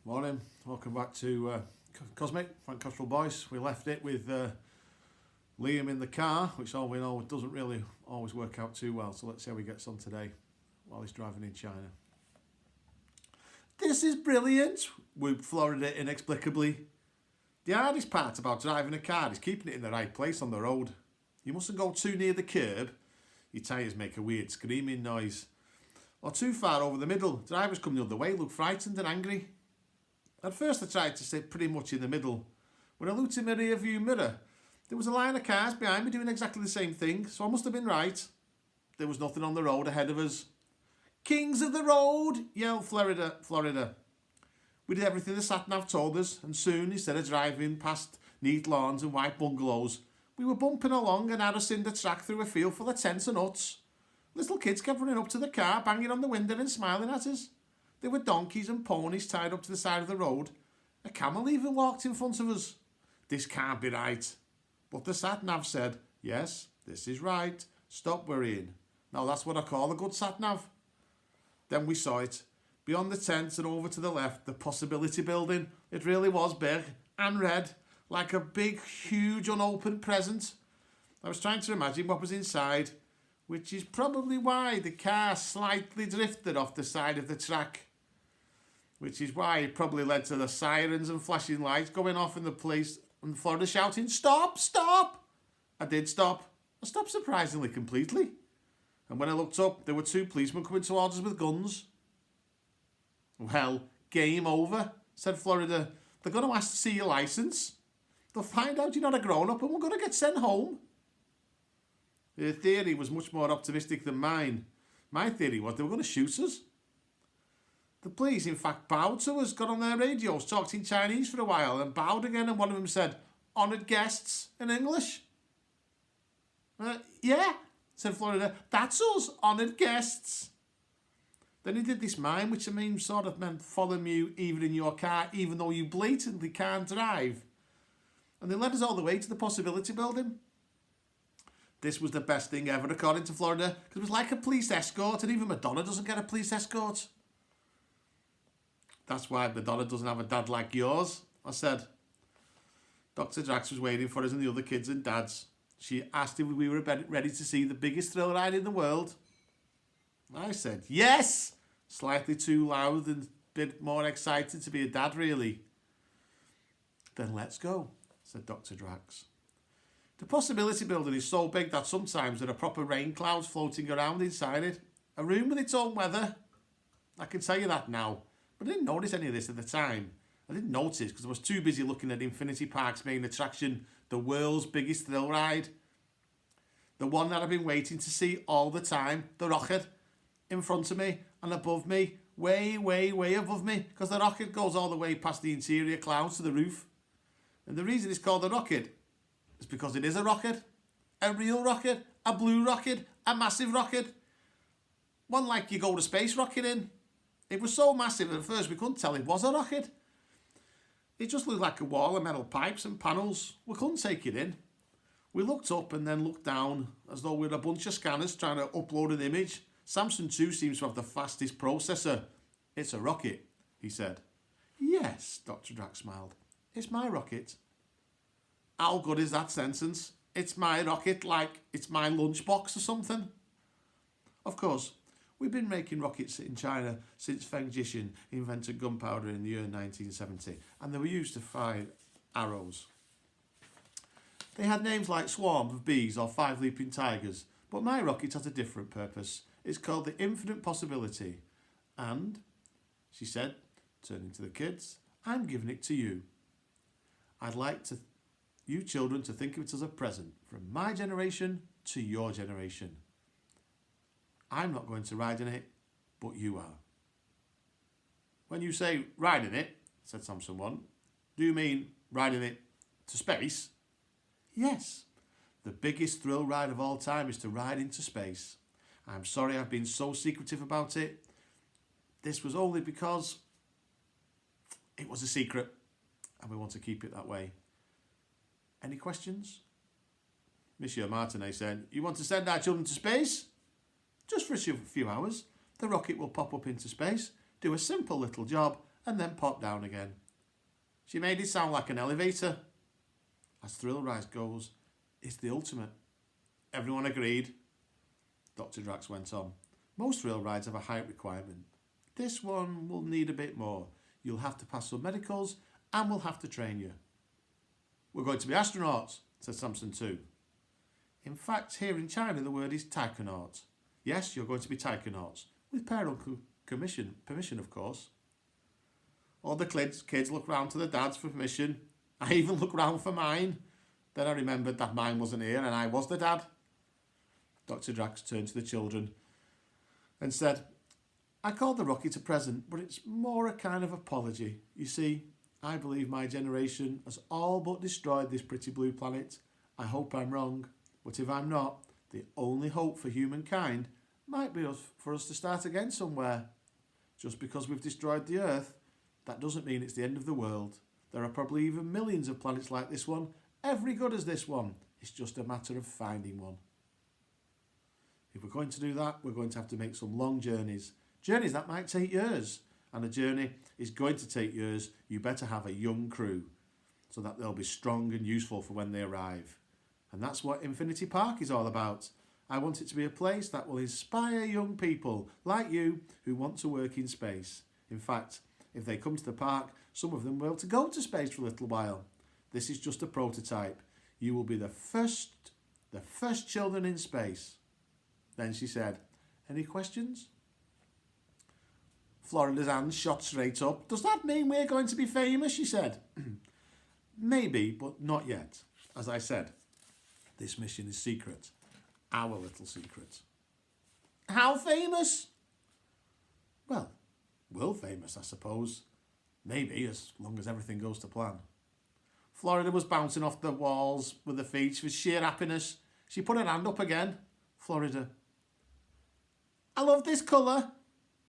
Morning, welcome back to Cosmic, Frank Cottrell Boyce. We left it with Liam in the car, which all we know doesn't really always work out too well, so let's see how he gets on today while he's driving in China. This is brilliant, whooped Florida inexplicably. The hardest part about driving a car is keeping it in the right place on the road. You mustn't go too near the curb, your tyres make a weird screaming noise, or too far over the middle. Drivers coming the other way look frightened and angry. At first I tried to sit pretty much in the middle. When I looked in my rear view mirror, there was a line of cars behind me doing exactly the same thing, so I must have been right. There was nothing on the road ahead of us. Kings of the road, yelled Florida. We did everything the sat-nav told us, and soon, instead of driving past neat lawns and white bungalows, we were bumping along a narrow cinder track through a field full of tents and huts. Little kids kept running up to the car, banging on the window and smiling at us. There were donkeys and ponies tied up to the side of the road. A camel even walked in front of us. This can't be right. But the sat-nav said, yes, this is right. Stop worrying. Now that's what I call a good sat-nav. Then we saw it. Beyond the tents and over to the left, the Possibility Building. It really was big and red, like a big, huge, unopened present. I was trying to imagine what was inside, which is probably why the car slightly drifted off the side of the track. Which is why it probably led to the sirens and flashing lights going off in the police and Florida shouting, stop, stop! I did stop. I stopped surprisingly completely. And when I looked up, there were two policemen coming towards us with guns. Well, game over, said Florida. They're going to ask to see your licence. They'll find out you're not a grown-up and we're going to get sent home. Her theory was much more optimistic than mine. My theory was they were going to shoot us. The police, in fact, bowed to us, got on their radios, talked in Chinese for a while, and bowed again, and one of them said, honoured guests, in English. Yeah, said Florida, that's us, honoured guests. Then he did this mime, which I mean sort of meant follow me even in your car, even though you blatantly can't drive. And they led us all the way to the Possibility Building. This was the best thing ever, according to Florida, because it was like a police escort, and even Madonna doesn't get a police escort. That's why Madonna doesn't have a dad like yours, I said. Dr. Drax was waiting for us and the other kids and dads. She asked if we were ready to see the biggest thrill ride in the world. I said, yes! Slightly too loud and a bit more excited to be a dad, really. Then let's go, said Dr. Drax. The Possibility Building is so big that sometimes there are proper rain clouds floating around inside it. A room with its own weather. I can tell you that now. But I didn't notice any of this at the time. I didn't notice because I was too busy looking at Infinity Park's main attraction, the world's biggest thrill ride. The one that I've been waiting to see all the time, the rocket, in front of me and above me, way, way, way above me, because the rocket goes all the way past the interior clouds to the roof. And the reason it's called a rocket is because it is a rocket. A real rocket, a blue rocket, a massive rocket. One like you go to space rocket in. It was so massive at first we couldn't tell it was a rocket. It just looked like a wall of metal pipes and panels. We couldn't take it in. We looked up and then looked down as though we were a bunch of scanners trying to upload an image. Samsung 2 seems to have the fastest processor. It's a rocket, he said. Yes, Dr. Drax smiled. It's my rocket. How good is that sentence? It's my rocket, like it's my lunchbox or something. Of course, we've been making rockets in China since Feng Jishin invented gunpowder in the year 1970, and they were used to fire arrows. They had names like Swarm of Bees or Five Leaping Tigers, but my rocket has a different purpose. It's called the Infinite Possibility. And, she said, turning to the kids, I'm giving it to you. I'd like you children to think of it as a present from my generation to your generation. I'm not going to ride in it, but you are. When you say ride in it, said Samson 1, do you mean riding it to space? Yes. The biggest thrill ride of all time is to ride into space. I'm sorry I've been so secretive about it. This was only because it was a secret and we want to keep it that way. Any questions? Monsieur Martinet said, you want to send our children to space? Just for a few hours. The rocket will pop up into space, do a simple little job, and then popped down again. She made it sound like an elevator. As Thrill Rise goes, it's the ultimate. Everyone agreed. Dr. Drax went on. Most thrill rides have a height requirement. This one will need a bit more. You'll have to pass some medicals and we'll have to train you. We're going to be astronauts, said Samson too. In fact, here in China the word is taikonaut. Yes, you're going to be taikonauts, with parental permission of course. All the kids looked round to the dads for permission. I even looked round for mine. Then I remembered that mine wasn't here and I was the dad. Dr. Drax turned to the children and said, I called the rocket a present, but it's more a kind of apology. You see, I believe my generation has all but destroyed this pretty blue planet. I hope I'm wrong, but if I'm not, the only hope for humankind might be for us to start again somewhere. Just because we've destroyed the Earth, that doesn't mean it's the end of the world. There are probably even millions of planets like this one, every good as this one. It's just a matter of finding one. If we're going to do that, we're going to have to make some long journeys. Journeys that might take years. And a journey is going to take years. You better have a young crew so that they'll be strong and useful for when they arrive. And that's what Infinity Park is all about. I want it to be a place that will inspire young people like you who want to work in space. In fact, if they come to the park, some of them will be able to go to space for a little while. This is just a prototype. You will be the first children in space. Then she said, any questions? Florida's hand shot straight up. Does that mean we're going to be famous? She said. Maybe, but not yet. As I said, this mission is secret. Our little secret. How famous? Well, world famous, I suppose. Maybe, as long as everything goes to plan. Florida was bouncing off the walls with her feet with sheer happiness. She put her hand up again. Florida. I love this colour.